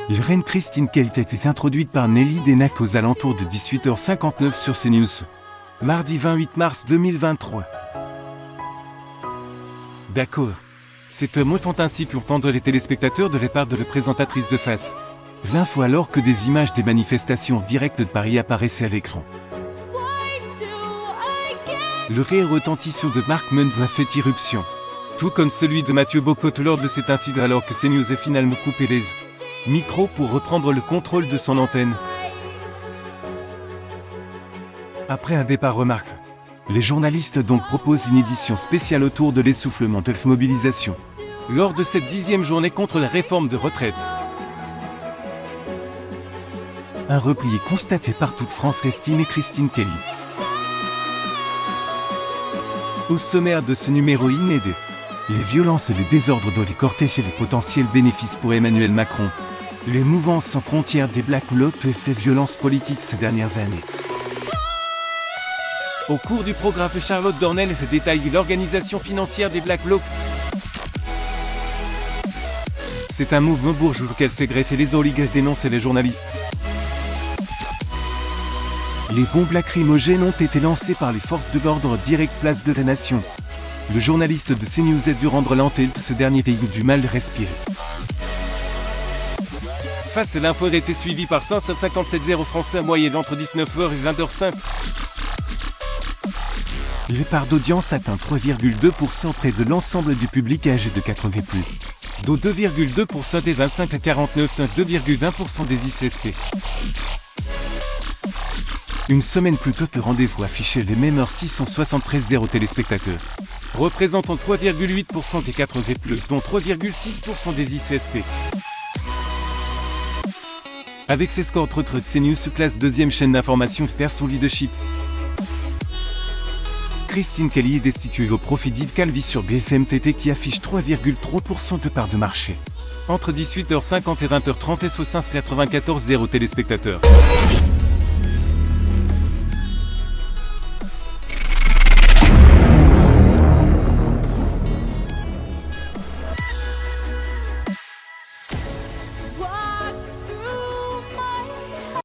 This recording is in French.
La reine Christine Kelly a été introduite par Nelly Denac aux alentours de 18h59 sur CNews. Mardi 28 mars 2023. D'accord. Ces femmes font ainsi pour tendre les téléspectateurs de la part de la présentatrice de face. L'info alors que des images des manifestations directes de Paris apparaissaient à l'écran. Le rire retentissant de Mark Munn a fait irruption. Tout comme celui de Mathieu Bocotte lors de cet incident alors que CNews a finalement coupé les micros pour reprendre le contrôle de son antenne. Après un départ remarquable, les journalistes donc proposent une édition spéciale autour de l'essoufflement de la mobilisation. Lors de cette 10e journée contre la réforme de retraite. Un repli est constaté par toute France, estimait Christine Kelly. Au sommaire de ce numéro inédit, les violences et les désordres dans les cortèges et les potentiels bénéfices pour Emmanuel Macron. Les mouvances sans frontières des Black Blocs et fait violence politique ces dernières années. Au cours du programme, Charlotte Dornel se détaille l'organisation financière des Black Blocs. C'est un mouvement bourgeois auquel s'est greffé les oligarques, dénoncent les journalistes. Les bombes lacrymogènes ont été lancées par les forces de l'ordre direct place de la Nation. Le journaliste de CNews a dû rendre l'antenne, ce dernier pays du mal de respirer. Face à l'info a été suivi par 557 Français en moyenne entre 19h et 20h05. Les parts d'audience atteignent 3,2% près de l'ensemble du public âgé de 80 et plus, dont 2,2% des 25 à 49, 2,1% des ICSP. Une semaine plus tôt, le rendez-vous affichait les mêmes heures 673 téléspectateurs, représentant 3,8% des 80 et plus, dont 3,6% des ICSP. Avec ses scores retraités, CNews se classe deuxième chaîne d'information perd son leadership. Christine Kelly est destituée au profit d'Yves Calvi sur BFM TT qui affiche 3,3% de part de marché. Entre 18h50 et 20h30 et 594 téléspectateurs.